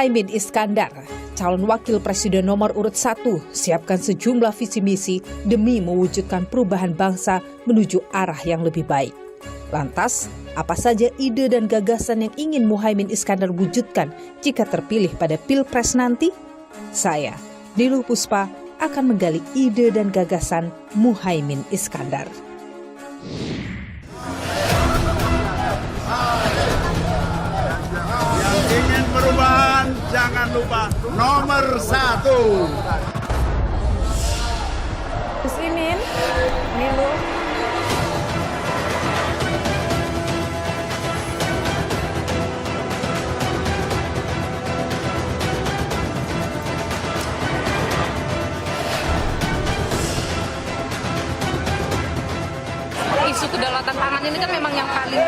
Muhaimin Iskandar, calon wakil presiden nomor urut 1, siapkan sejumlah visi misi demi mewujudkan perubahan bangsa menuju arah yang lebih baik. Lantas, apa saja ide dan gagasan yang ingin Muhaimin Iskandar wujudkan jika terpilih pada Pilpres nanti? Saya, Niluh Puspa, akan menggali ide dan gagasan Muhaimin Iskandar. Ingin perubahan, jangan lupa nomor 1. Gus Imin, Niluh. Isu kedaulatan pangan ini kan memang yang paling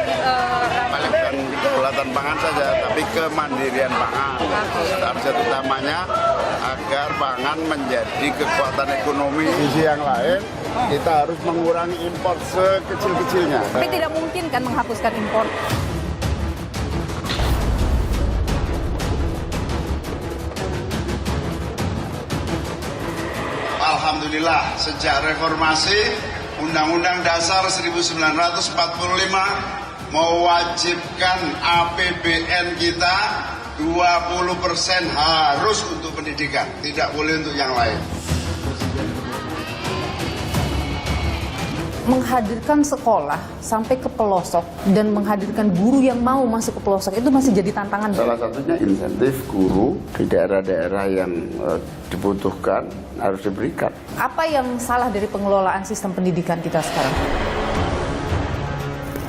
Bukan kedaulatan pangan saja, tapi kemandirian pangan. Target utamanya agar pangan menjadi kekuatan ekonomi. Sisi yang lain, kita harus mengurangi impor sekecil-kecilnya. tapi tidak mungkin kan menghapuskan impor. Alhamdulillah, sejak reformasi Undang-Undang Dasar 1945 mewajibkan APBN kita 20% harus untuk pendidikan, tidak boleh untuk yang lain. Menghadirkan sekolah sampai ke pelosok dan menghadirkan guru yang mau masuk ke pelosok itu masih jadi tantangan. Salah satunya insentif guru di daerah-daerah yang dibutuhkan harus diberikan. Apa yang salah dari pengelolaan sistem pendidikan kita sekarang?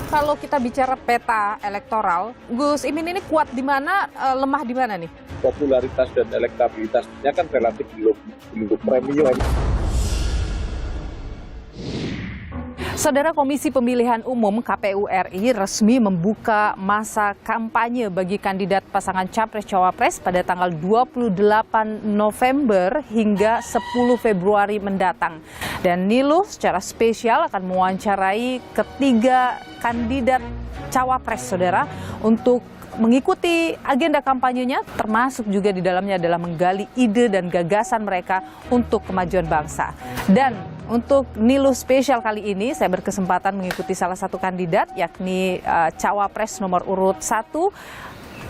Kalau kita bicara peta elektoral, Gus Imin ini kuat di mana, lemah di mana nih? Popularitas dan elektabilitasnya kan relatif belum premium. Saudara, Komisi Pemilihan Umum KPU RI resmi membuka masa kampanye bagi kandidat pasangan Capres-Cawapres pada tanggal 28 November hingga 10 Februari mendatang. Dan Niluh secara spesial akan mewawancarai ketiga kandidat Cawapres, saudara, untuk mengikuti agenda kampanyenya, termasuk juga di dalamnya adalah menggali ide dan gagasan mereka untuk kemajuan bangsa. Dan untuk Niluh spesial kali ini, saya berkesempatan mengikuti salah satu kandidat, yakni Cawapres nomor urut 1,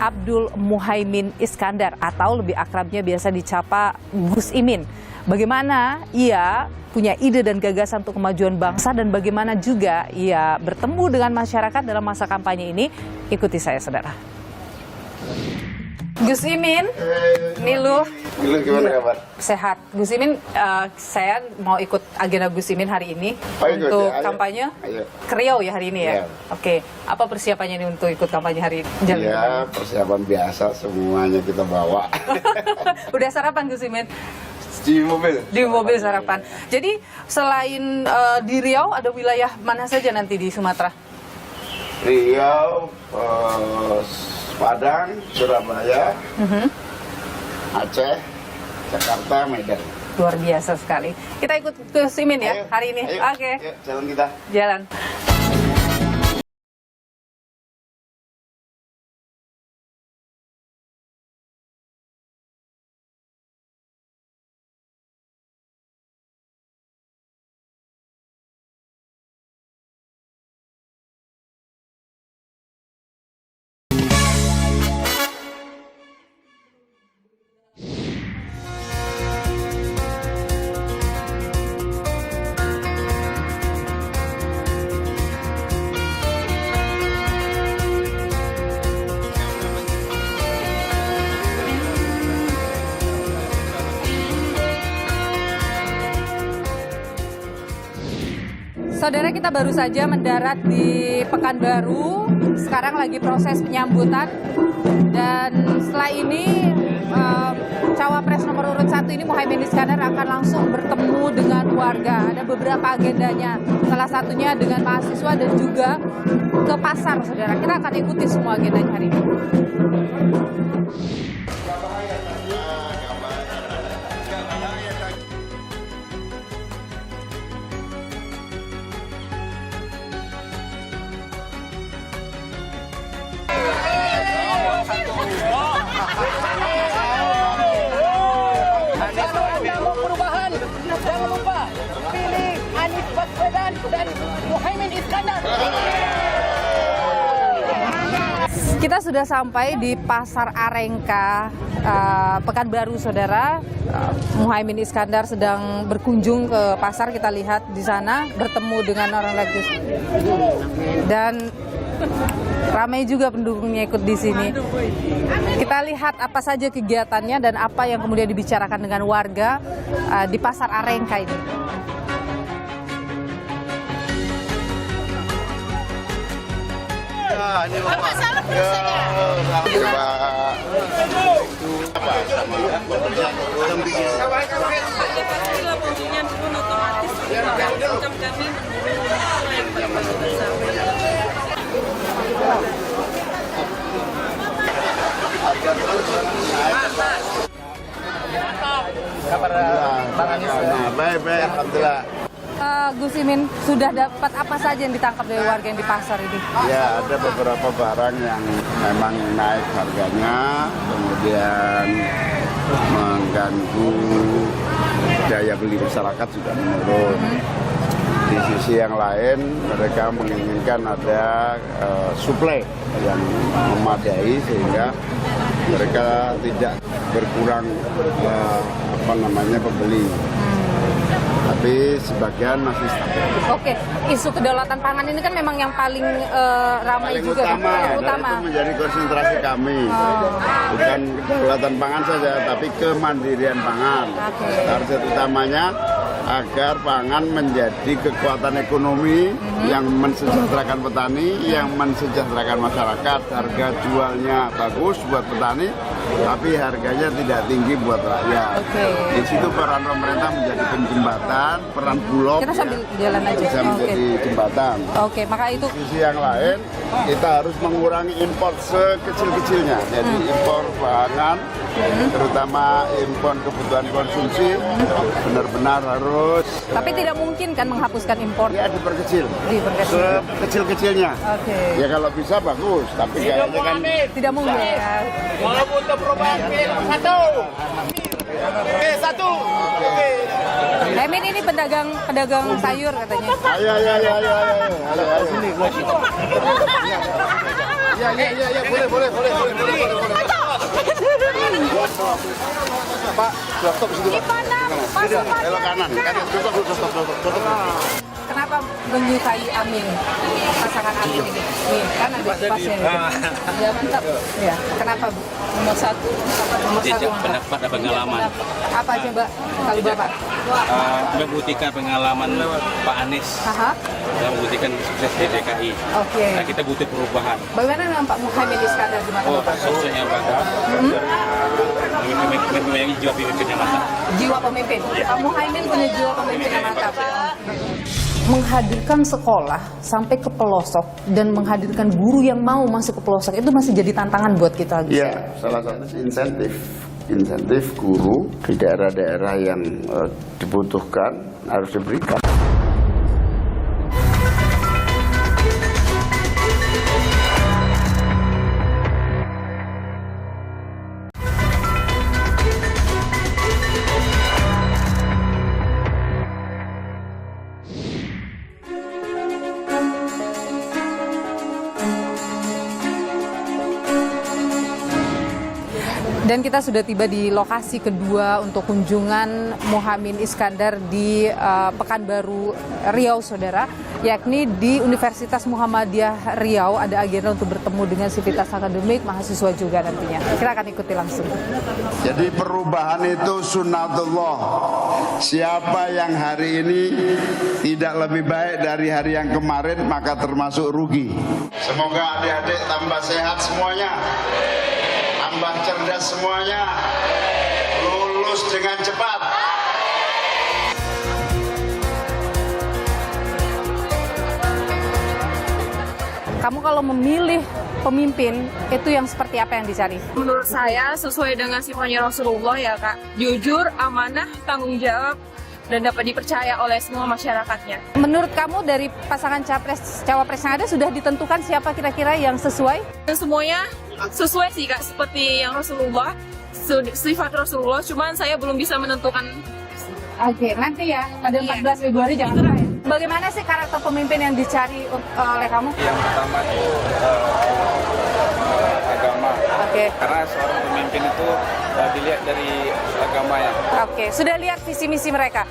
Abdul Muhaimin Iskandar, atau lebih akrabnya biasa dicapa Gus Imin. Bagaimana ia punya ide dan gagasan untuk kemajuan bangsa dan bagaimana juga ia bertemu dengan masyarakat dalam masa kampanye ini, ikuti saya, saudara. Gus Imin, Niluh. Niluh, gimana kabar? Sehat. Gus Imin, saya mau ikut agenda Gus Imin hari ini untuk kampanye ke Riau ya hari ini ya. Oke, apa persiapannya ini untuk ikut kampanye hari ini? Ya, persiapan biasa semuanya kita bawa. Udah sarapan Gus Imin? Di mobil. Di mobil sarapan. Jadi selain di Riau, ada wilayah mana saja nanti di Sumatera? Riau, Padang, Surabaya, Aceh, Jakarta, Medan. Luar biasa sekali. Kita ikut ke Imin ya hari ini. Oke. Ayo, jalan kita. Jalan. Saudara, kita baru saja mendarat di Pekanbaru. Sekarang lagi proses penyambutan. Dan setelah ini Cawapres nomor urut 1 ini Muhaimin Iskandar akan langsung bertemu dengan warga. Ada beberapa agendanya. Salah satunya dengan mahasiswa dan juga ke pasar, saudara. Kita akan ikuti semua agendanya hari ini. Anies Baswedan dan Muhaimin Iskandar. Kita sudah sampai di Pasar Arengka, Pekanbaru, saudara. Muhaimin Iskandar sedang berkunjung ke pasar. Kita lihat di sana bertemu dengan orang lagi. Dan ramai juga pendukungnya ikut di sini. Kita lihat apa saja kegiatannya dan apa yang kemudian dibicarakan dengan warga di Pasar Arengka ini. Ini Bapak. Baik, alhamdulillah. Gus Imin, sudah dapat apa saja yang ditangkap dari warga yang di pasar ini? Ya, ada beberapa barang yang memang naik harganya, kemudian mengganggu daya beli masyarakat juga menurun. Di sisi yang lain, mereka menginginkan ada suplai yang memadai sehingga mereka tidak berkurang pembeli. Tapi sebagian masih stabil. Oke, isu kedaulatan pangan ini kan memang yang paling ramai Paling juga. utama, Paling dan utama. itu menjadi konsentrasi kami. Bukan kedaulatan pangan saja, tapi kemandirian pangan. Target utamanya agar pangan menjadi kekuatan ekonomi yang mensejahterakan petani, yang mensejahterakan masyarakat. Harga jualnya bagus buat petani, tapi harganya tidak tinggi buat rakyat. Di situ peran pemerintah menjadi penjembatan, peran Bulog Kita sambil jalan aja. bisa menjadi jembatan. Oke, maka itu Di sisi yang lain, kita harus mengurangi impor sekecil-kecilnya. Jadi impor pangan, terutama impor kebutuhan konsumsi, benar-benar harus tapi tidak mungkin kan menghapuskan impor. ya diperkecil. Diperkecil. Sekecil-kecilnya. Oke. Ya kalau bisa bagus, tapi kayaknya kan Tidak mungkin. Ya. Walaupun untuk perubahan satu. Muhaimin ini pedagang sayur katanya. ayo. Sini, gua sini. Ya, boleh. Pak, stop situ, Pak. Belok kanan. Stop. Kenapa menyukai Amin, pasangan Amin ini? Nih, kan ada pasnya. Ya, mantap. Ya, kenapa? Nomor satu. Pendapat dan pengalaman. Apa coba kalau Bapak? Membuktikan pengalaman Pak Anies Aha. dalam membuktikan sukses di DKI. Oke. Nah, kita butuh perubahan. Bagaimana dengan Pak Muhaimin Iskandar di mata Bapak? Sosok yang bagus. Mempunyai jiwa pemimpin yang mantap. Jiwa pemimpin. Pak Muhaimin punya jiwa pemimpin yang mantap. Menghadirkan sekolah sampai ke pelosok dan menghadirkan guru yang mau masuk ke pelosok itu masih jadi tantangan buat kita. Iya, salah satu insentif guru di daerah-daerah yang dibutuhkan harus diberikan. Dan kita sudah tiba di lokasi kedua untuk kunjungan Muhaimin Iskandar di Pekanbaru, Riau, saudara, yakni di Universitas Muhammadiyah Riau. Ada agenda untuk bertemu dengan sivitas akademik, mahasiswa juga nantinya. Kita akan ikuti langsung. Jadi perubahan itu sunnatullah. Siapa yang hari ini tidak lebih baik dari hari yang kemarin, maka termasuk rugi. Semoga adik-adik tambah sehat semuanya, tambah cerdas semuanya, lulus dengan cepat. Kamu kalau memilih pemimpin, itu yang seperti apa yang dicari? Menurut saya sesuai dengan sifatnya Rasulullah ya Kak. Jujur, amanah, tanggung jawab, dan dapat dipercaya oleh semua masyarakatnya. Menurut kamu dari pasangan cawapres yang ada sudah ditentukan siapa kira-kira yang sesuai? Dan semuanya sesuai sih Kak, seperti yang Rasulullah, sifat Rasulullah, cuman saya belum bisa menentukan. Oke, nanti ya pada 14 Februari jangan lupa ya. Bagaimana sih karakter pemimpin yang dicari oleh kamu? Yang pertama itu agama. Oke. Karena seorang pemimpin itu dilihat dari agamanya. Oke, sudah lihat visi misi mereka?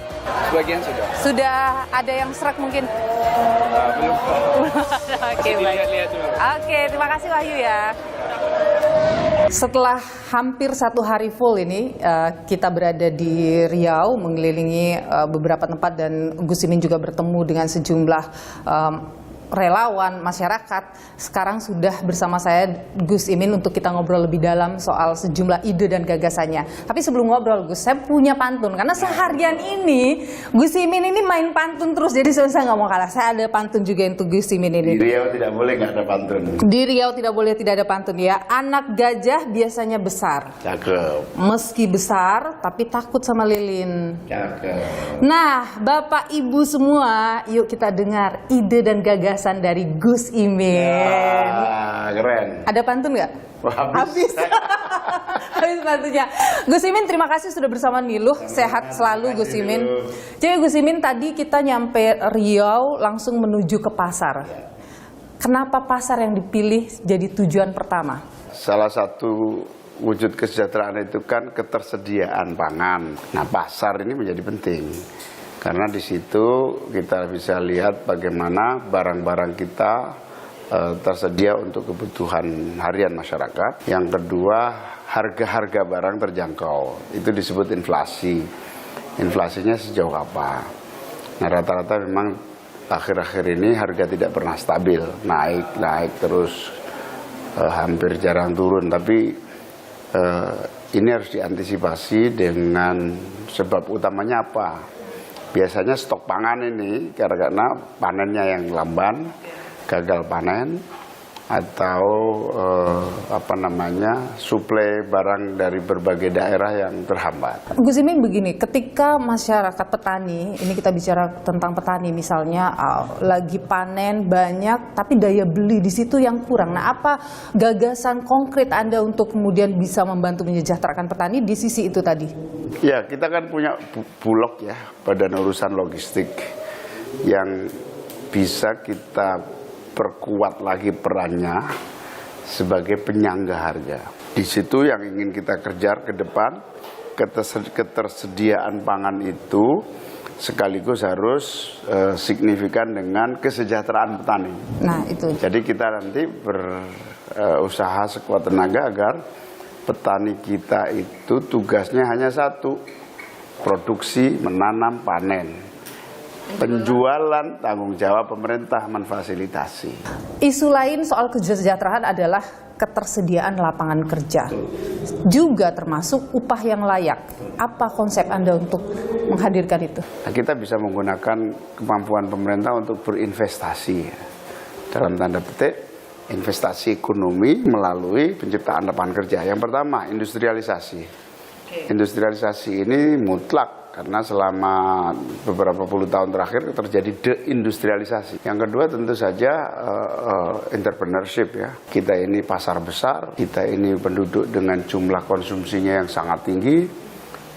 Sebagian sudah. Sudah ada yang serak mungkin? Belum. Oke, baik. Lihat dulu. Oke, terima kasih Wahyu ya. Setelah hampir 1 hari full ini, kita berada di Riau, mengelilingi beberapa tempat dan Gus Imin juga bertemu dengan sejumlah relawan, masyarakat. Sekarang sudah bersama saya Gus Imin untuk kita ngobrol lebih dalam soal sejumlah ide dan gagasannya. Tapi sebelum ngobrol Gus, saya punya pantun. Karena seharian ini Gus Imin ini main pantun terus, jadi saya nggak mau kalah. Saya ada pantun juga untuk Gus Imin ini. Di Riau tidak boleh nggak ada pantun. Di Riau tidak boleh tidak ada pantun ya. Anak gajah biasanya besar. Cakep. Meski besar, tapi takut sama lilin. Cakep. Nah, Bapak Ibu semua, yuk kita dengar ide dan gagasan dari Gus Imin. Keren. Ada pantun nggak? Habis. Habis pantunnya. Gus Imin, terima kasih sudah bersama Niluh. Sehat selalu Gus Imin. Jadi Gus Imin, tadi kita nyampe Riau langsung menuju ke pasar. Kenapa pasar yang dipilih jadi tujuan pertama? Salah satu wujud kesejahteraan itu kan ketersediaan pangan. Nah, pasar ini menjadi penting. Karena di situ kita bisa lihat bagaimana barang-barang kita tersedia untuk kebutuhan harian masyarakat. Yang kedua, harga-harga barang terjangkau. Itu disebut inflasi. Inflasinya sejauh apa? Nah, rata-rata memang akhir-akhir ini harga tidak pernah stabil. Naik terus, hampir jarang turun. Tapi ini harus diantisipasi dengan sebab utamanya apa? Biasanya stok pangan ini karena panennya yang lamban, gagal panen, atau suplai barang dari berbagai daerah yang terhambat. Gus Imin begini, ketika masyarakat petani, ini kita bicara tentang petani misalnya, lagi panen banyak, tapi daya beli di situ yang kurang. Nah, apa gagasan konkret Anda untuk kemudian bisa membantu menyejahterakan petani di sisi itu tadi? Ya, kita kan punya Bulog ya, Badan Urusan Logistik, yang bisa kita perkuat lagi perannya sebagai penyangga harga. Di situ yang ingin kita kejar ke depan, ketersediaan pangan itu sekaligus harus signifikan dengan kesejahteraan petani. Nah, itu. Jadi kita nanti berusaha sekuat tenaga agar petani kita itu tugasnya hanya satu, produksi, menanam, panen. Penjualan tanggung jawab pemerintah memfasilitasi. Isu lain soal kesejahteraan adalah ketersediaan lapangan kerja, juga termasuk upah yang layak. Apa konsep Anda untuk menghadirkan itu? Nah, kita bisa menggunakan kemampuan pemerintah untuk berinvestasi, dalam tanda petik investasi ekonomi melalui penciptaan lapangan kerja. Yang pertama, industrialisasi. Industrialisasi ini mutlak karena selama beberapa puluh tahun terakhir terjadi deindustrialisasi. Yang kedua tentu saja entrepreneurship ya. Kita ini pasar besar, kita ini penduduk dengan jumlah konsumsinya yang sangat tinggi,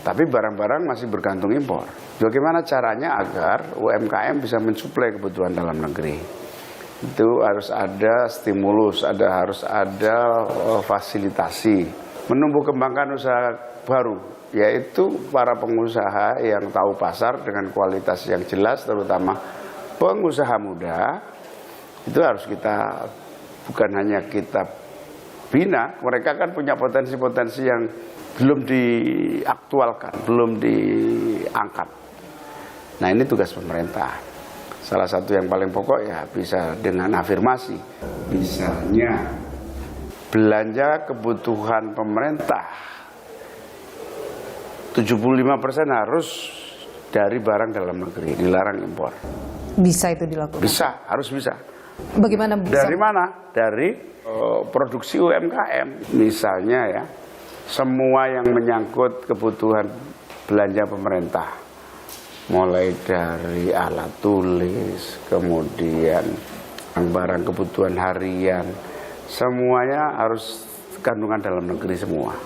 tapi barang-barang masih bergantung impor. Bagaimana caranya agar UMKM bisa mensuplai kebutuhan dalam negeri? Itu harus ada stimulus, harus ada fasilitasi, menumbuh kembangkan usaha baru, yaitu para pengusaha yang tahu pasar dengan kualitas yang jelas, terutama pengusaha muda. Itu harus kita, bukan hanya kita bina, mereka kan punya potensi-potensi yang belum diaktualkan, belum diangkat. Nah, ini tugas pemerintah. Salah satu yang paling pokok ya bisa dengan afirmasi. Misalnya belanja kebutuhan pemerintah 75% harus dari barang dalam negeri, dilarang impor. Bisa itu dilakukan? Bisa, harus bisa. Bagaimana bisa? Dari mana? Dari produksi UMKM. Misalnya ya, semua yang menyangkut kebutuhan belanja pemerintah, mulai dari alat tulis, kemudian barang kebutuhan harian, semuanya harus kandungan dalam negeri semua.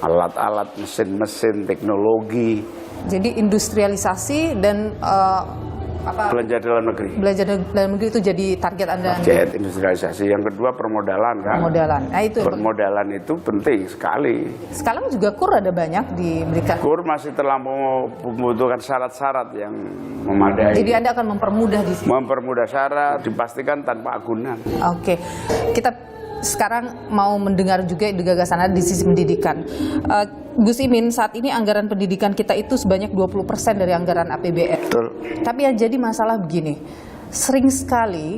Alat-alat, mesin-mesin, teknologi. Jadi industrialisasi dan belanja dalam negeri. Belanja dalam negeri itu jadi target Anda? Target industrialisasi. Yang kedua permodalan kan. Permodalan. Nah, itu permodalan itu penting sekali. Sekarang juga KUR ada banyak diberikan. KUR masih terlampau membutuhkan syarat-syarat yang memadai. Jadi Anda akan mempermudah di sini. Mempermudah syarat, dipastikan tanpa agunan. Oke, kita sekarang mau mendengar juga gagasan Anda di sisi pendidikan. Gus Imin, saat ini anggaran pendidikan kita itu sebanyak 20% dari anggaran APBN. Betul. Tapi yang jadi masalah begini, sering sekali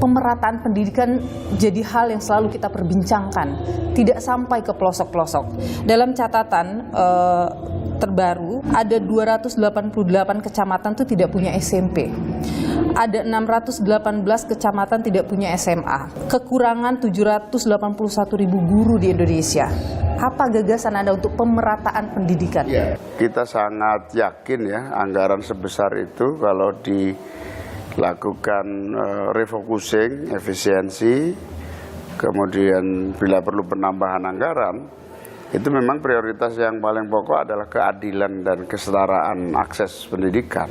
pemerataan pendidikan jadi hal yang selalu kita perbincangkan, tidak sampai ke pelosok-pelosok. Dalam catatan terbaru, ada 288 kecamatan itu tidak punya SMP. Ada 618 kecamatan tidak punya SMA. Kekurangan 781.000 guru di Indonesia. Apa gagasan Anda untuk pemerataan pendidikan? Ya, kita sangat yakin ya anggaran sebesar itu kalau dilakukan refocusing, efisiensi, kemudian bila perlu penambahan anggaran, itu memang prioritas yang paling pokok adalah keadilan dan kesetaraan akses pendidikan.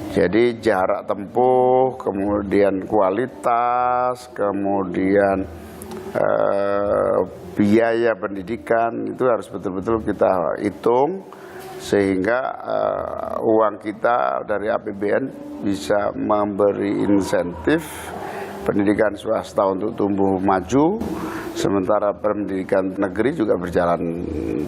Jadi jarak tempuh, kemudian kualitas, kemudian biaya pendidikan itu harus betul-betul kita hitung sehingga uang kita dari APBN bisa memberi insentif pendidikan swasta untuk tumbuh maju, sementara pendidikan negeri juga berjalan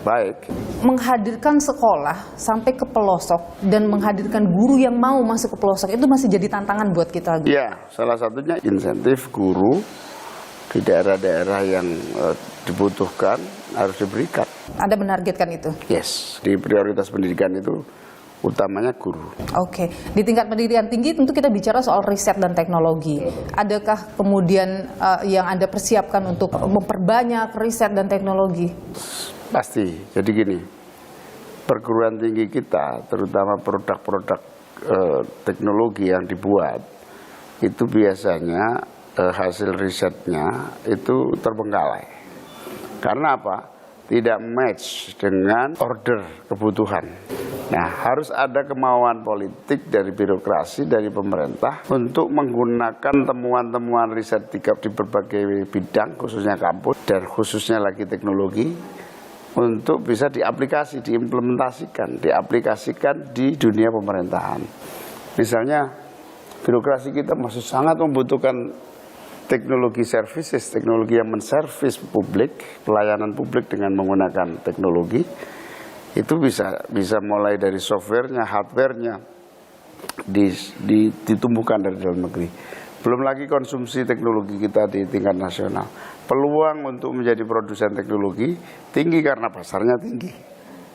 baik. Menghadirkan sekolah sampai ke pelosok dan menghadirkan guru yang mau masuk ke pelosok itu masih jadi tantangan buat kita. Ya, salah satunya insentif guru di daerah-daerah yang dibutuhkan harus diberikan. Anda menargetkan itu? Yes, di prioritas pendidikan itu utamanya guru. Oke, di tingkat pendidikan tinggi tentu kita bicara soal riset dan teknologi. Adakah kemudian yang Anda persiapkan untuk memperbanyak riset dan teknologi? Pasti. Jadi gini, perguruan tinggi kita, terutama produk-produk teknologi yang dibuat, itu biasanya hasil risetnya itu terbengkalai. Karena apa? Tidak match dengan order kebutuhan. Nah, harus ada kemauan politik dari birokrasi, dari pemerintah untuk menggunakan temuan-temuan riset di berbagai bidang, khususnya kampus dan khususnya lagi teknologi, untuk bisa diaplikasikan di dunia pemerintahan. Misalnya, birokrasi kita masih sangat membutuhkan teknologi services, teknologi yang menservis publik, pelayanan publik dengan menggunakan teknologi. Itu bisa mulai dari softwarenya, hardwarenya ditumbuhkan dari dalam negeri. Belum lagi konsumsi teknologi kita di tingkat nasional. Peluang untuk menjadi produsen teknologi tinggi karena pasarnya tinggi.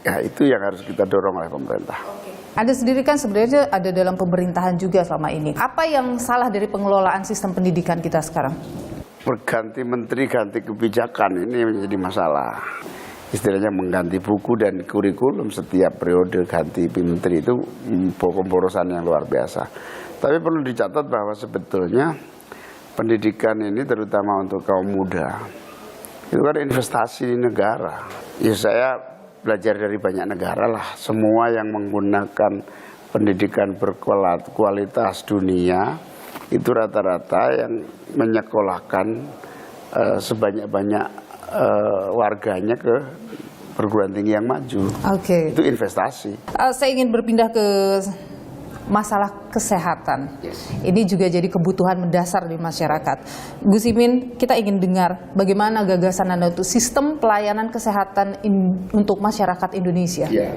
Ya, itu yang harus kita dorong oleh pemerintah. Anda sendiri kan sebenarnya ada dalam pemerintahan juga selama ini. Apa yang salah dari pengelolaan sistem pendidikan kita sekarang? Berganti menteri, ganti kebijakan ini menjadi masalah. Istilahnya mengganti buku dan kurikulum setiap periode ganti menteri itu pemborosan yang luar biasa. Tapi perlu dicatat bahwa sebetulnya pendidikan ini terutama untuk kaum muda itu kan investasi di negara. Ya saya belajar dari banyak negara lah. Semua yang menggunakan pendidikan berkualitas dunia itu rata-rata yang menyekolahkan sebanyak-banyak warganya ke perguruan tinggi yang maju. Oke. Itu investasi. Saya ingin berpindah ke masalah kesehatan. Ini juga jadi kebutuhan mendasar di masyarakat. Gus Imin, kita ingin dengar bagaimana gagasan Anda untuk sistem pelayanan kesehatan untuk masyarakat Indonesia. Ya.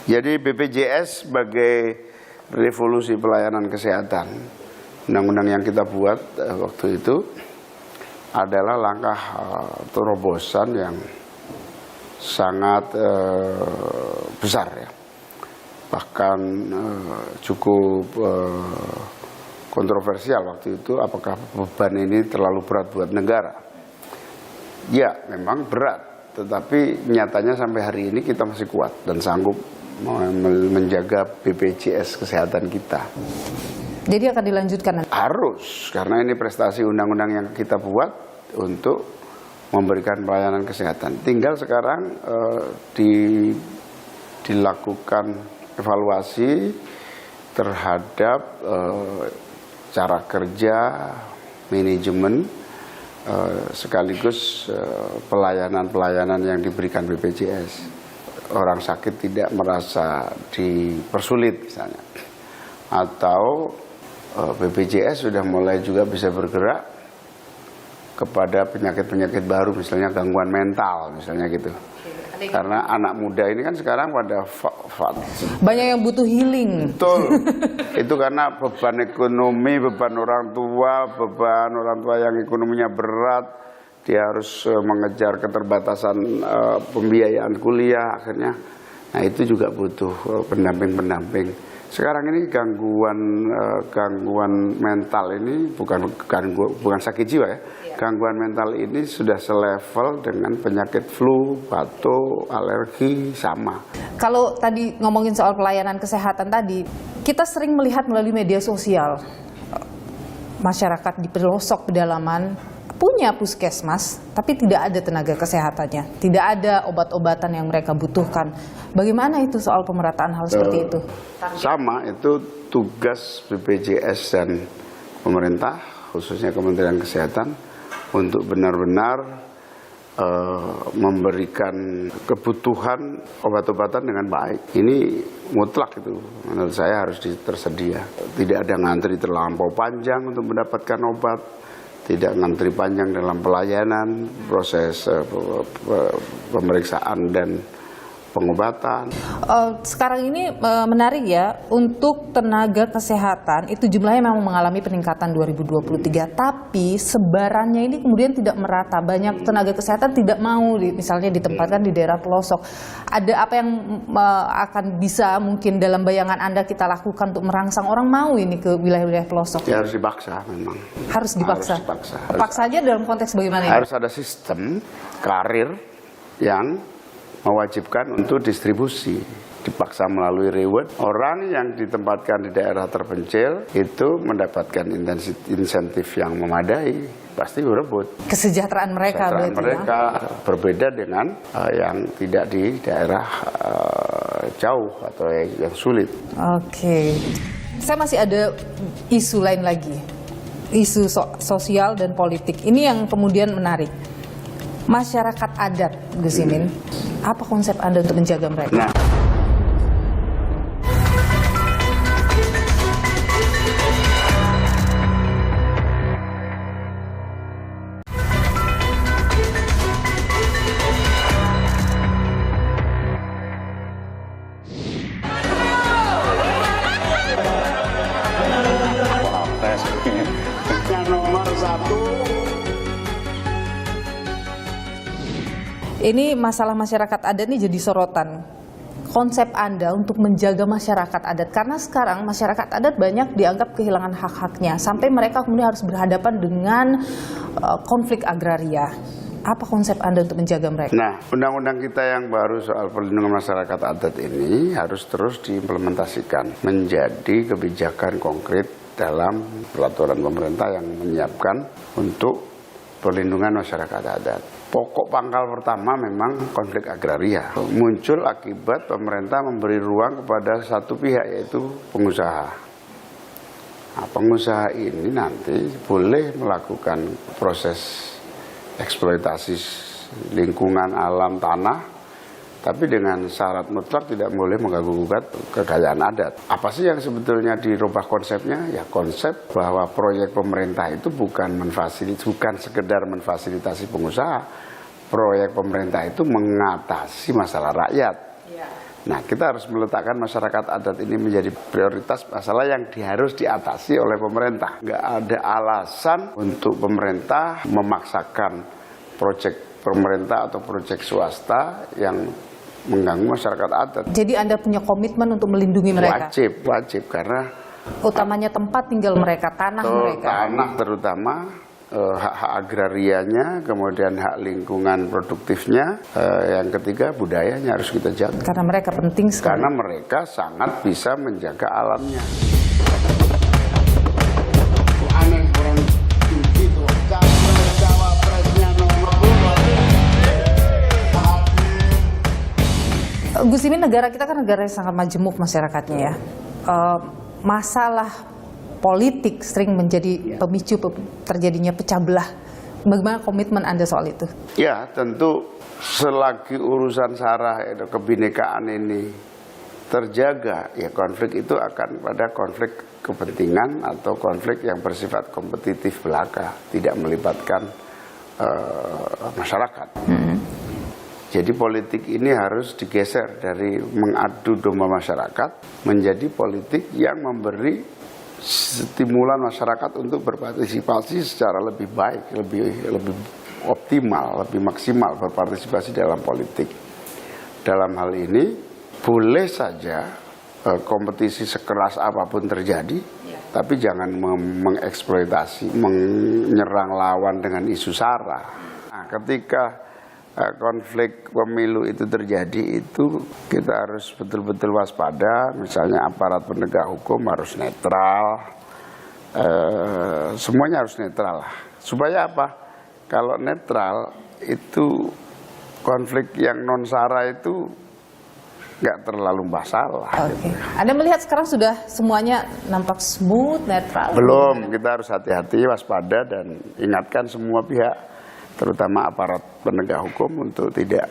Jadi BPJS sebagai revolusi pelayanan kesehatan, undang-undang yang kita buat waktu itu adalah langkah terobosan yang sangat besar ya. Bahkan cukup kontroversial waktu itu, apakah beban ini terlalu berat buat negara. Ya memang berat, tetapi nyatanya sampai hari ini kita masih kuat dan sanggup menjaga BPJS kesehatan kita. Jadi akan dilanjutkan? Harus, karena ini prestasi undang-undang yang kita buat untuk memberikan pelayanan kesehatan. Tinggal sekarang dilakukan evaluasi terhadap cara kerja, manajemen, sekaligus pelayanan-pelayanan yang diberikan BPJS. Orang sakit tidak merasa dipersulit misalnya. Atau BPJS sudah mulai juga bisa bergerak kepada penyakit-penyakit baru, misalnya gangguan mental, misalnya gitu. Karena anak muda ini kan sekarang pada banyak yang butuh healing. betul. Itu karena beban ekonomi, beban orang tua yang ekonominya berat, dia harus mengejar keterbatasan pembiayaan kuliah akhirnya. Nah itu juga butuh pendamping-pendamping. Sekarang ini gangguan mental ini bukan sakit jiwa ya. Gangguan mental ini sudah selevel dengan penyakit flu, batuk, alergi, sama. Kalau tadi ngomongin soal pelayanan kesehatan tadi, kita sering melihat melalui media sosial masyarakat di pelosok pedalaman punya puskesmas, tapi tidak ada tenaga kesehatannya, tidak ada obat-obatan yang mereka butuhkan. Bagaimana itu soal pemerataan hal seperti itu? Sama, itu tugas BPJS dan pemerintah, khususnya Kementerian Kesehatan, untuk benar-benar memberikan kebutuhan obat-obatan dengan baik. Ini mutlak itu, menurut saya harus tersedia. Tidak ada ngantri terlampau panjang untuk mendapatkan obat, tidak ngantri panjang dalam pelayanan, proses pemeriksaan dan pengobatan. Sekarang ini menarik ya, untuk tenaga kesehatan itu jumlahnya memang mengalami peningkatan 2023, tapi sebarannya ini kemudian tidak merata. Banyak tenaga kesehatan tidak mau misalnya ditempatkan di daerah pelosok. Ada apa yang akan bisa mungkin dalam bayangan Anda kita lakukan untuk merangsang orang mau ini ke wilayah-wilayah pelosok? Ya harus dipaksa memang. Harus dipaksa. Harus dipaksa. Paksanya dalam konteks bagaimana ya? Harus ada sistem karir yang mewajibkan untuk distribusi, dipaksa melalui reward. Orang yang ditempatkan di daerah terpencil itu mendapatkan insentif yang memadai, pasti berebut. Kesejahteraan mereka berarti mereka berbeda dengan yang tidak di daerah jauh atau yang sulit. Oke. Saya masih ada isu lain lagi, isu sosial dan politik. Ini yang kemudian menarik. Masyarakat adat, Gus Imin, apa konsep Anda untuk menjaga mereka? Nah, nomor satu. Ini masalah masyarakat adat ini jadi sorotan. Konsep Anda untuk menjaga masyarakat adat, karena sekarang masyarakat adat banyak dianggap kehilangan hak-haknya, sampai mereka kemudian harus berhadapan dengan konflik agraria. Apa konsep Anda untuk menjaga mereka? Nah, undang-undang kita yang baru soal perlindungan masyarakat adat ini harus terus diimplementasikan menjadi kebijakan konkret dalam peraturan pemerintah yang menyiapkan untuk perlindungan masyarakat adat. Pokok pangkal pertama memang konflik agraria. Muncul akibat pemerintah memberi ruang kepada satu pihak, yaitu pengusaha. Nah, pengusaha ini nanti boleh melakukan proses eksploitasi lingkungan alam tanah, tapi dengan syarat mutlak tidak boleh mengganggu-gugat kekayaan adat. Apa sih yang sebetulnya dirubah konsepnya? Ya konsep bahwa proyek pemerintah itu bukan sekedar memfasilitasi pengusaha. Proyek pemerintah itu mengatasi masalah rakyat. Nah, kita harus meletakkan masyarakat adat ini menjadi prioritas masalah yang harus diatasi oleh pemerintah. Nggak ada alasan untuk pemerintah memaksakan proyek pemerintah atau proyek swasta yang mengganggu masyarakat adat. Jadi Anda punya komitmen untuk melindungi mereka? Wajib, karena utamanya tempat tinggal mereka, tanah mereka. Tanah terutama, hak-hak agrarianya, kemudian hak lingkungan produktifnya, yang ketiga budayanya harus kita jaga. Karena mereka penting sekali. Karena mereka sangat bisa menjaga alamnya. Aneh orang itu cawapresnya nomor 2. Gus Imin, negara kita kan negara yang sangat majemuk masyarakatnya ya. masalah politik sering menjadi pemicu terjadinya pecah belah. Bagaimana komitmen Anda soal itu? Ya, tentu selagi urusan SARA itu kebinekaan ini terjaga, ya konflik itu akan pada konflik kepentingan atau konflik yang bersifat kompetitif belaka, tidak melibatkan masyarakat. Jadi politik ini harus digeser dari mengadu domba masyarakat menjadi politik yang memberi stimulan masyarakat untuk berpartisipasi secara lebih baik, lebih optimal, lebih maksimal berpartisipasi dalam politik. Dalam hal ini boleh saja kompetisi sekeras apapun terjadi, tapi jangan mengeksploitasi, menyerang lawan dengan isu SARA. Nah, ketika konflik pemilu itu terjadi, itu kita harus betul-betul waspada. Misalnya aparat penegak hukum harus netral, semuanya harus netral lah. Supaya apa? Kalau netral itu konflik yang non SARA itu nggak terlalu masalah. Oke. Anda melihat sekarang sudah semuanya nampak smooth, netral? Belum, kita harus hati-hati, waspada, dan ingatkan semua pihak, terutama aparat penegak hukum untuk tidak.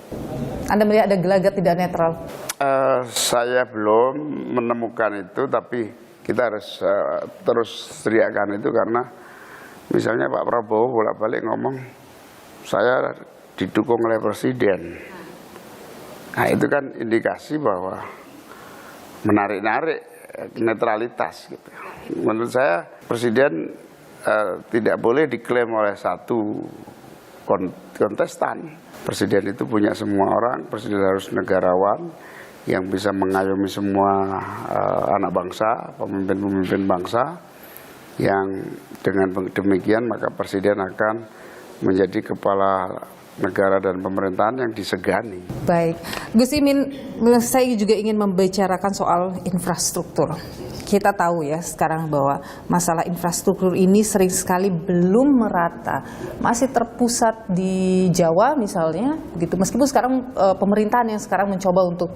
Anda melihat ada gelagat tidak netral? Saya belum menemukan itu, tapi kita harus terus teriakkan itu karena misalnya Pak Prabowo bolak-balik ngomong saya didukung oleh Presiden. Nah itu kan indikasi bahwa menarik-narik netralitas gitu. Menurut saya Presiden tidak boleh diklaim oleh satu kontestan. Presiden itu punya semua orang, Presiden harus negarawan yang bisa mengayomi semua anak bangsa, pemimpin-pemimpin bangsa, yang dengan demikian maka Presiden akan menjadi kepala negara dan pemerintahan yang disegani. Baik, Gus Imin, saya juga ingin membicarakan soal infrastruktur. Kita tahu ya sekarang bahwa masalah infrastruktur ini sering sekali belum merata, masih terpusat di Jawa misalnya, gitu. Meskipun sekarang pemerintahan yang sekarang mencoba untuk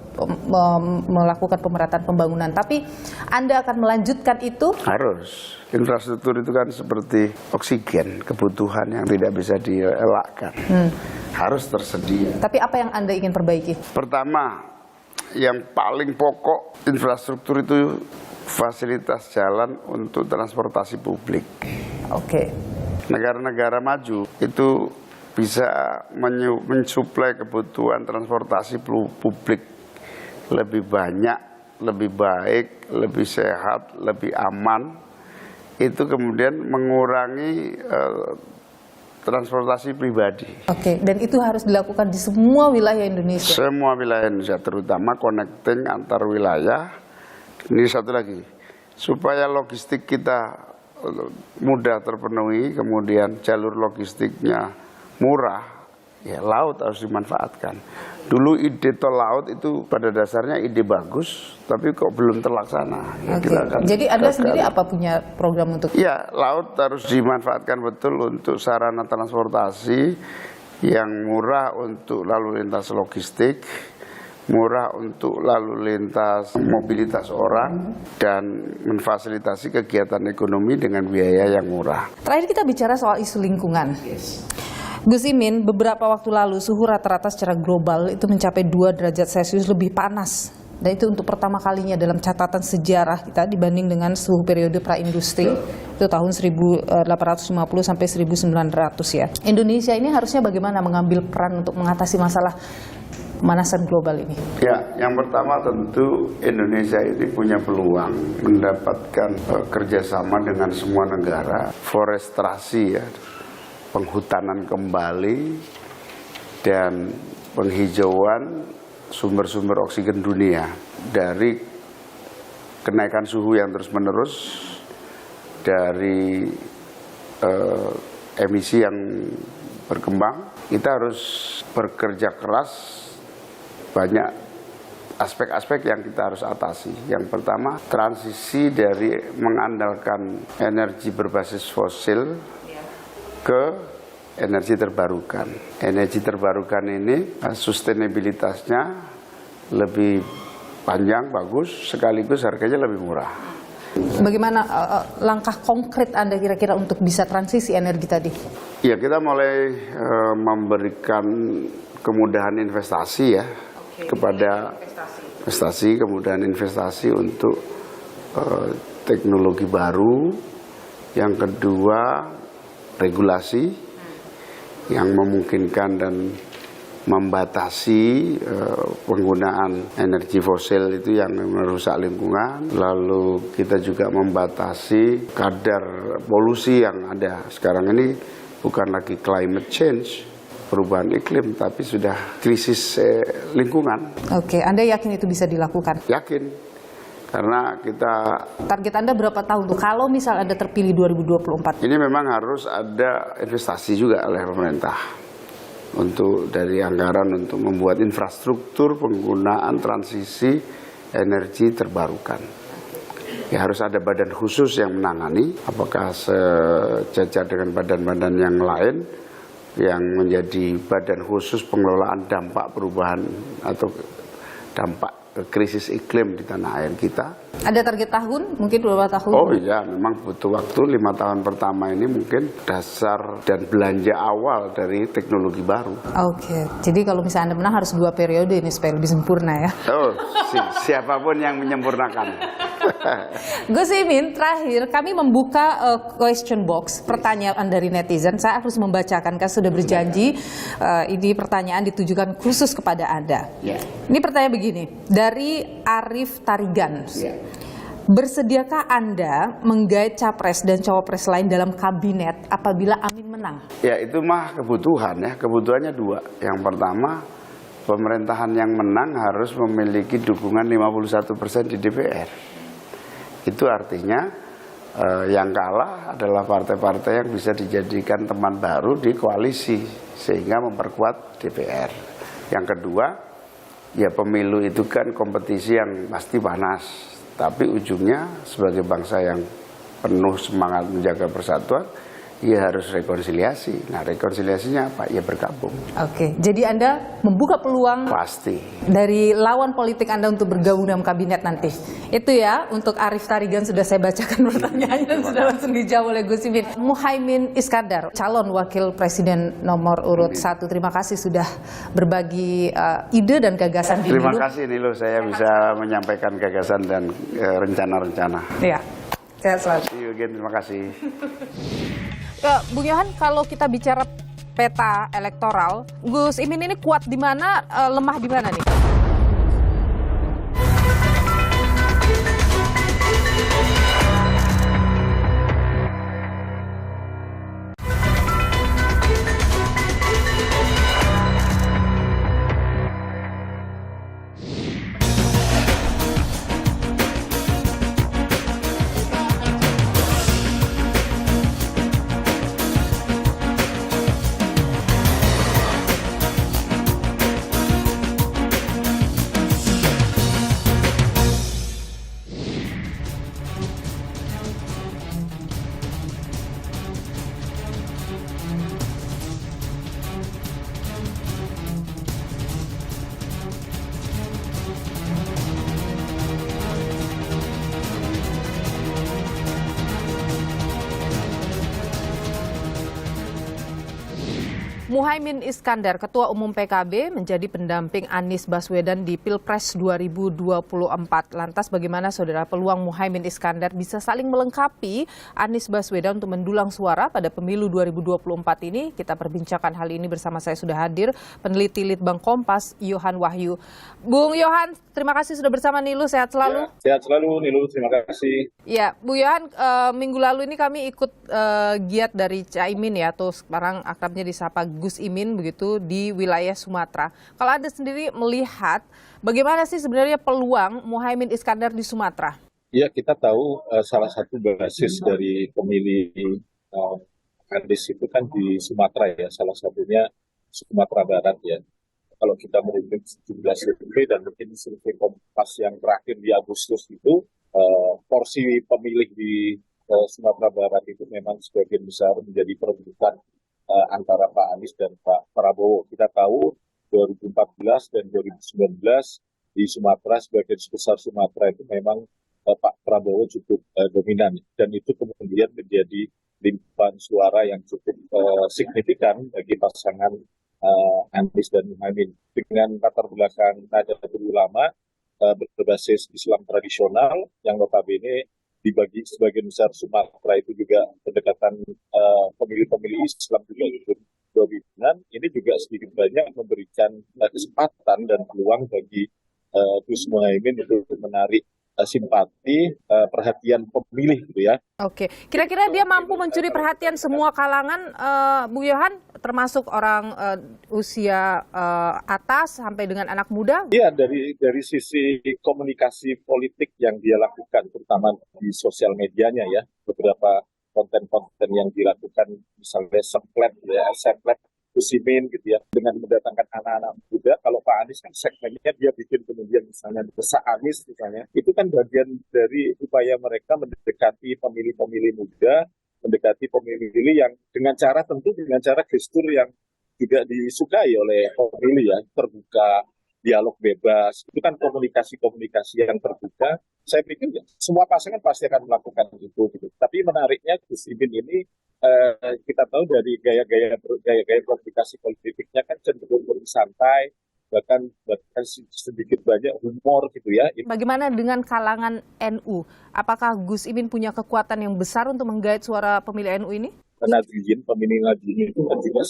melakukan pemerataan pembangunan, tapi Anda akan melanjutkan itu? Harus. Infrastruktur itu kan seperti oksigen, kebutuhan yang tidak bisa dielakkan. Harus tersedia. Tapi apa yang Anda ingin perbaiki? Pertama, yang paling pokok infrastruktur itu fasilitas jalan untuk transportasi publik. Oke. Negara-negara maju itu bisa mensuplai kebutuhan transportasi publik lebih banyak, lebih baik, lebih sehat, lebih aman. Itu kemudian mengurangi transportasi pribadi. Oke, dan itu harus dilakukan di semua wilayah Indonesia? Semua wilayah Indonesia, terutama connecting antar wilayah. Ini satu lagi, supaya logistik kita mudah terpenuhi, kemudian jalur logistiknya murah, ya laut harus dimanfaatkan. Dulu ide tol laut itu pada dasarnya ide bagus, tapi kok belum terlaksana. Oke. Jadi Anda sendiri apa punya program untuk? Ya, laut harus dimanfaatkan betul untuk sarana transportasi yang murah untuk lalu lintas logistik, murah untuk lalu lintas mobilitas orang, dan memfasilitasi kegiatan ekonomi dengan biaya yang murah. Terakhir kita bicara soal isu lingkungan. Gus Imin, beberapa waktu lalu suhu rata-rata secara global itu mencapai 2 derajat Celcius lebih panas. Dan itu untuk pertama kalinya dalam catatan sejarah kita dibanding dengan suhu periode praindustri, itu tahun 1850 sampai 1900 ya. Indonesia ini harusnya bagaimana mengambil peran untuk mengatasi masalah pemanasan global ini? Ya, yang pertama tentu Indonesia ini punya peluang mendapatkan kerjasama dengan semua negara, forestrasi ya, penghutanan kembali, dan penghijauan sumber-sumber oksigen dunia dari kenaikan suhu yang terus-menerus, dari emisi yang berkembang. Kita harus bekerja keras, banyak aspek-aspek yang kita harus atasi. Yang pertama, transisi dari mengandalkan energi berbasis fosil ke energi terbarukan. Energi terbarukan ini sustainabilitasnya lebih panjang, bagus, sekaligus harganya lebih murah. Bagaimana langkah konkret Anda kira-kira untuk bisa transisi energi tadi? Ya, kita mulai memberikan kemudahan investasi ya kepada investasi, kemudahan investasi untuk teknologi baru. Yang kedua, regulasi yang memungkinkan dan membatasi penggunaan energi fosil itu yang merusak lingkungan. Lalu kita juga membatasi kadar polusi yang ada. Sekarang ini bukan lagi climate change, perubahan iklim, tapi sudah krisis lingkungan. Oke, Anda yakin itu bisa dilakukan? Yakin, karena kita... Target Anda berapa tahun tuh? Kalau misal Anda terpilih 2024? Ini memang harus ada investasi juga oleh pemerintah. Untuk dari anggaran untuk membuat infrastruktur penggunaan transisi energi terbarukan. Ya, harus ada badan khusus yang menangani, apakah sejajar dengan badan-badan yang lain yang menjadi badan khusus pengelolaan dampak perubahan atau dampak krisis iklim di tanah air kita. Ada target tahun? Mungkin berapa tahun? Oh iya, memang butuh waktu 5 tahun pertama ini mungkin dasar dan belanja awal dari teknologi baru. Oke, jadi kalau misalnya Anda menang harus 2 periode ini supaya lebih sempurna ya. Oh, siapapun yang menyempurnakan. Gus Imin, terakhir kami membuka question box, pertanyaan dari netizen. Saya harus membacakan, kan sudah berjanji ini pertanyaan ditujukan khusus kepada Anda. Ini pertanyaan begini, dari Arif Tarigan. Bersediakah Anda menggait capres dan cawapres lain dalam kabinet apabila Amin menang? Ya, itu mah kebutuhan ya, kebutuhannya 2. Yang pertama, pemerintahan yang menang harus memiliki dukungan 51% di DPR. Itu artinya yang kalah adalah partai-partai yang bisa dijadikan teman baru di koalisi sehingga memperkuat DPR. Yang kedua, ya pemilu itu kan kompetisi yang pasti panas, tapi ujungnya sebagai bangsa yang penuh semangat menjaga persatuan, ya harus rekonsiliasi. Nah, rekonsiliasinya apa? Ya bergabung. Oke, jadi Anda membuka peluang Pasti. dari lawan politik Anda untuk bergabung dalam kabinet nanti. Itu ya, untuk Arif Tarigan sudah saya bacakan pertanyaannya dan sudah langsung dijawab oleh Gus Imin. Muhaimin Iskandar, calon wakil presiden nomor urut 1. Terima kasih sudah berbagi ide dan gagasan di Terima Dulu. kasih Nilo, saya bisa menyampaikan gagasan dan rencana-rencana. Ya, sehat selalu. See you again, terima kasih. Bung Yohan, kalau kita bicara peta elektoral, Gus Imin ini kuat di mana, lemah di mana nih? Muhaimin Iskandar, Ketua Umum PKB, menjadi pendamping Anies Baswedan di Pilpres 2024. Lantas bagaimana saudara peluang Muhaimin Iskandar bisa saling melengkapi Anies Baswedan untuk mendulang suara pada pemilu 2024 ini? Kita perbincangkan hal ini bersama saya sudah hadir peneliti Litbang Kompas, Yohan Wahyu. Bung Yohan, terima kasih sudah bersama Nilu, sehat selalu. Ya, sehat selalu Nilu, terima kasih. Ya, Bu Yohan, minggu lalu ini kami ikut giat dari Caimin ya, atau sekarang akrabnya disapa Gus Imin begitu di wilayah Sumatera. Kalau Anda sendiri melihat bagaimana sih sebenarnya peluang Muhaimin Iskandar di Sumatera? Ya, kita tahu salah satu basis dari pemilih Anies itu kan di Sumatera ya, salah satunya Sumatera Barat ya. Kalau kita merilis 17 survei dan mungkin survei Kompas yang terakhir di Agustus itu, porsi pemilih di Sumatera Barat itu memang sebagian besar menjadi perebutan antara Pak Anies dan Pak Prabowo. Kita tahu 2014 dan 2019 di Sumatera, sebagian besar Sumatera itu memang Pak Prabowo cukup dominan, dan itu kemudian menjadi limpahan suara yang cukup signifikan bagi pasangan Anies dan Muhaimin. Dengan latar belakang Nahdlatul Ulama berbasis Islam tradisional yang notabene dibagi sebagian besar Sumatera itu juga pendekatan pemilih-pemilih Islam juga ikut dominan, ini juga sedikit banyak memberikan kesempatan dan peluang bagi Gus Muhaimin untuk menarik simpati, perhatian pemilih gitu ya. Oke, kira-kira dia mampu mencuri perhatian semua kalangan, Bung Yohan, termasuk orang usia atas sampai dengan anak muda? Iya, dari sisi komunikasi politik yang dia lakukan, terutama di sosial medianya ya, beberapa konten-konten yang dilakukan, misalnya seplet Kusimin gitu ya, dengan mendatangkan anak-anak muda. Kalau Pak Anies kan segmennya dia bikin kemudian misalnya Desa Anies misalnya, itu kan bagian dari upaya mereka mendekati pemilih-pemilih muda, mendekati pemilih yang dengan cara gestur yang juga disukai oleh pemilih ya, terbuka, dialog bebas, itu kan komunikasi yang terbuka. Saya pikir ya, semua pasangan pasti akan melakukan itu gitu. Tapi menariknya Gus Imin ini kita tahu dari gaya-gaya komunikasi politiknya kan cenderung santai, bahkan sedikit banyak humor gitu ya. Bagaimana dengan kalangan NU? Apakah Gus Imin punya kekuatan yang besar untuk menggait suara pemilih NU ini? Pemilih Nahdliyin itu kan juga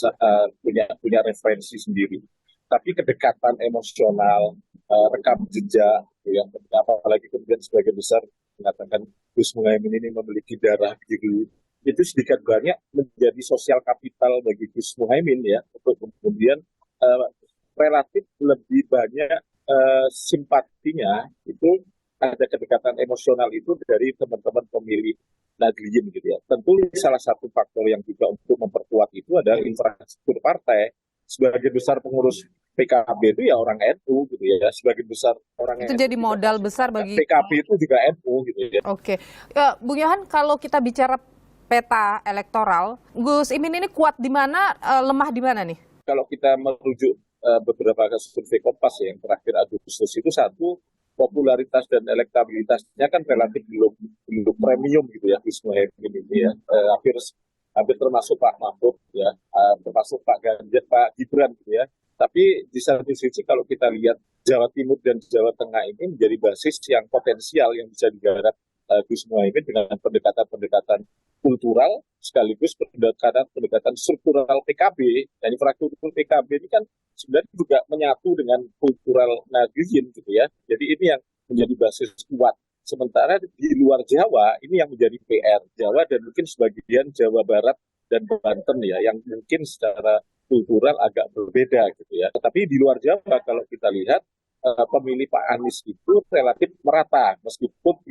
punya referensi sendiri. Tapi kedekatan emosional, rekam jejak, ya, apalagi kemudian sebagian besar mengatakan Gus Muhaimin ini memiliki darah biru, itu sedikit banyak menjadi sosial kapital bagi Gus Muhaimin ya, untuk kemudian relatif lebih banyak simpatinya itu ada kedekatan emosional itu dari teman-teman pemilih Nahdliyin gitu ya. Tentu salah satu faktor yang juga untuk memperkuat itu adalah infrastruktur partai. Sebagian besar pengurus PKB itu ya orang NU gitu ya. Sebagian besar orang itu NU jadi modal besar bagi PKB itu juga NU gitu ya. Oke. Bung Yohan, kalau kita bicara peta elektoral, Gus Imin ini kuat di mana, lemah di mana nih? Kalau kita merujuk beberapa survei Kompas ya, yang terakhir Agustus itu, satu, popularitas dan elektabilitasnya kan relatif belum premium gitu ya, Gus Muhaimin ini ya, hampir termasuk Pak Mahfud ya, termasuk Pak Ganjar, Pak Gibran gitu ya. Tapi di satu sisi kalau kita lihat Jawa Timur dan Jawa Tengah ini menjadi basis yang potensial yang bisa digarap Gus Muhaimin dengan pendekatan kultural sekaligus pendekatan struktural PKB. Dan infrastruktur PKB ini kan sebenarnya juga menyatu dengan kultural Nahdliyin gitu ya. Jadi ini yang menjadi basis kuat. Sementara di luar Jawa ini yang menjadi PR Jawa dan mungkin sebagian Jawa Barat dan Banten ya, yang mungkin secara kultural agak berbeda gitu ya. Tapi di luar Jawa kalau kita lihat pemilih Pak Anies itu relatif merata, meskipun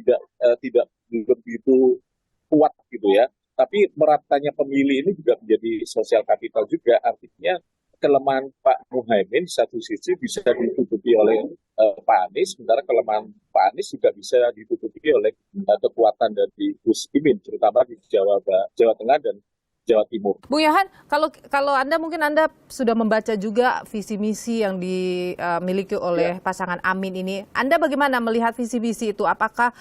tidak begitu kuat gitu ya. Tapi meratanya pemilih ini juga menjadi sosial kapital juga. Artinya kelemahan Pak Muhaimin satu sisi bisa ditutupi oleh Pak Anies, sementara kelemahan Pak Anies juga bisa ditutupi oleh kekuatan dari Gus Imin, terutama di Jawa Tengah dan Jawa Timur. Bung Yohan, kalau Anda sudah membaca juga visi misi yang dimiliki oleh pasangan Amin ini, Anda bagaimana melihat visi misi itu? Apakah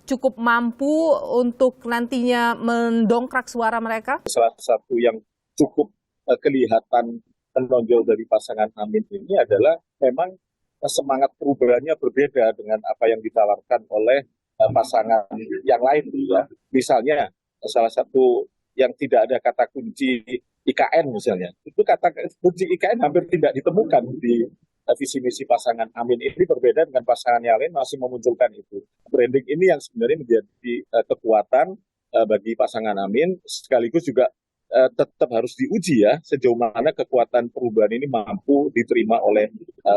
cukup mampu untuk nantinya mendongkrak suara mereka? Salah satu yang cukup kelihatan menonjol dari pasangan Amin ini adalah memang semangat perubahannya berbeda dengan apa yang ditawarkan oleh pasangan yang lain. Ya. Misalnya salah satu yang tidak ada kata kunci IKN misalnya, itu kata kunci IKN hampir tidak ditemukan di visi misi pasangan Amin. Ini berbeda dengan pasangan yang lain masih memunculkan itu. Branding ini yang sebenarnya menjadi kekuatan bagi pasangan Amin, sekaligus juga tetap harus diuji ya sejauh mana kekuatan perubahan ini mampu diterima oleh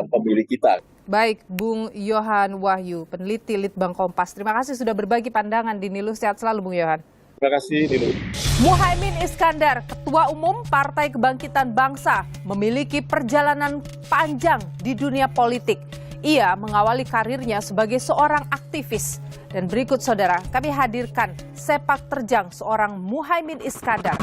pemilih kita. Baik, Bung Yohan Wahyu, peneliti Litbang Kompas. Terima kasih sudah berbagi pandangan di Nilu. Sehat selalu, Bung Yohan. Terima kasih, Nilu. Muhaimin Iskandar, Ketua Umum Partai Kebangkitan Bangsa, memiliki perjalanan panjang di dunia politik. Ia mengawali karirnya sebagai seorang aktivis. Dan berikut saudara, kami hadirkan sepak terjang seorang Muhaimin Iskandar.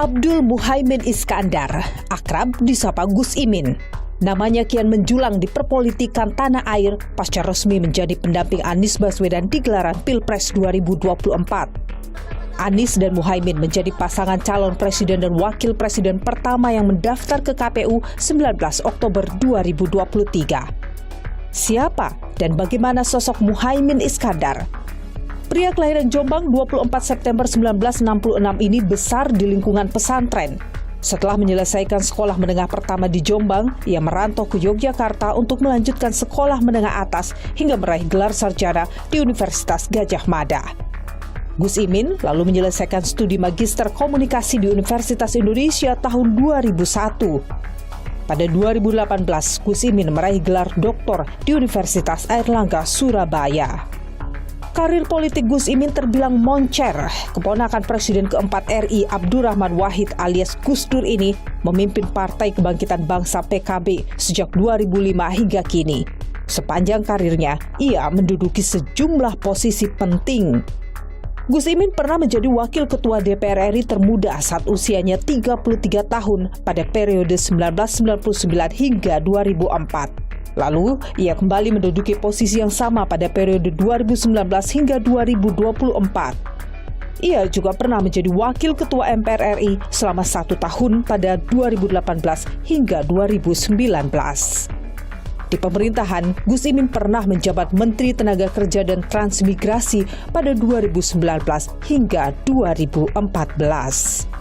Abdul Muhaimin Iskandar, akrab disapa Gus Imin. Namanya kian menjulang di perpolitikan tanah air pasca resmi menjadi pendamping Anies Baswedan di gelaran Pilpres 2024. Anies dan Muhaimin menjadi pasangan calon presiden dan wakil presiden pertama yang mendaftar ke KPU 19 Oktober 2023. Siapa dan bagaimana sosok Muhaimin Iskandar? Pria kelahiran Jombang 24 September 1966 ini besar di lingkungan pesantren. Setelah menyelesaikan sekolah menengah pertama di Jombang, ia merantau ke Yogyakarta untuk melanjutkan sekolah menengah atas hingga meraih gelar sarjana di Universitas Gadjah Mada. Gus Imin lalu menyelesaikan studi magister komunikasi di Universitas Indonesia tahun 2001. Pada 2018, Gus Imin meraih gelar doktor di Universitas Airlangga, Surabaya. Karir politik Gus Imin terbilang moncer. Keponakan Presiden keempat RI Abdurrahman Wahid alias Gus Dur ini memimpin Partai Kebangkitan Bangsa PKB sejak 2005 hingga kini. Sepanjang karirnya, ia menduduki sejumlah posisi penting. Gus Imin pernah menjadi Wakil Ketua DPR RI termuda saat usianya 33 tahun pada periode 1999 hingga 2004. Lalu, ia kembali menduduki posisi yang sama pada periode 2019 hingga 2024. Ia juga pernah menjadi Wakil Ketua MPR RI selama 1 tahun pada 2018 hingga 2019. Di pemerintahan, Gus Imin pernah menjabat Menteri Tenaga Kerja dan Transmigrasi pada 2019 hingga 2014.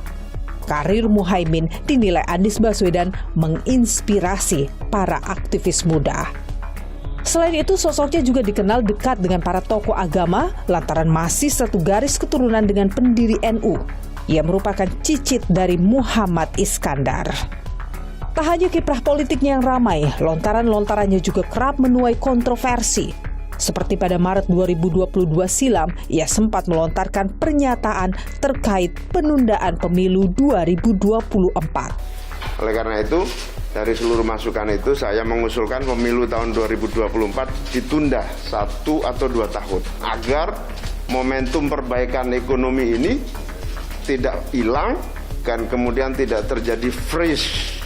Karir Muhaimin dinilai Anies Baswedan menginspirasi para aktivis muda. Selain itu, sosoknya juga dikenal dekat dengan para tokoh agama lantaran masih satu garis keturunan dengan pendiri NU. Ia merupakan cicit dari Muhammad Iskandar. Tak hanya kiprah politiknya yang ramai, lontaran-lontarannya juga kerap menuai kontroversi. Seperti pada Maret 2022 silam, ia sempat melontarkan pernyataan terkait penundaan pemilu 2024. Oleh karena itu, dari seluruh masukan itu saya mengusulkan pemilu tahun 2024 ditunda 1 atau 2 tahun agar momentum perbaikan ekonomi ini tidak hilang dan kemudian tidak terjadi freeze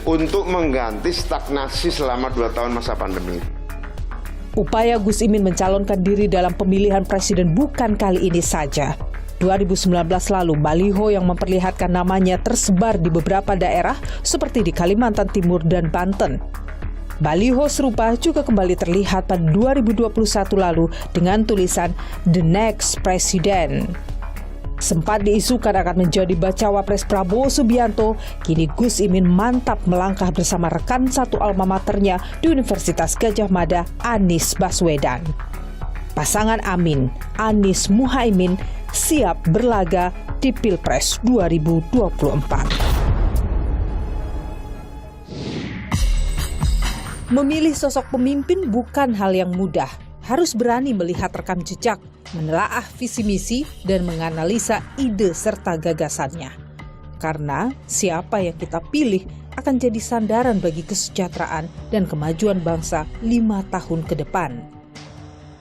untuk mengganti stagnasi selama 2 tahun masa pandemi. Upaya Gus Imin mencalonkan diri dalam pemilihan presiden bukan kali ini saja. 2019 lalu, baliho yang memperlihatkan namanya tersebar di beberapa daerah seperti di Kalimantan Timur dan Banten. Baliho serupa juga kembali terlihat pada 2021 lalu dengan tulisan The Next President. Sempat diisukan akan menjadi bacawa pres Prabowo Subianto, kini Gus Imin mantap melangkah bersama rekan satu alma maternya di Universitas Gadjah Mada, Anies Baswedan. Pasangan Amin, Anies Muhaimin siap berlaga di Pilpres 2024. Memilih sosok pemimpin bukan hal yang mudah. Harus berani melihat rekam jejak, menelaah visi misi, dan menganalisa ide serta gagasannya. Karena siapa yang kita pilih akan jadi sandaran bagi kesejahteraan dan kemajuan bangsa 5 tahun ke depan.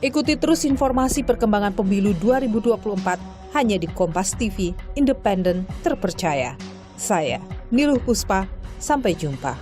Ikuti terus informasi perkembangan pemilu 2024 hanya di Kompas TV, independen, terpercaya. Saya, Niluh Puspa, sampai jumpa.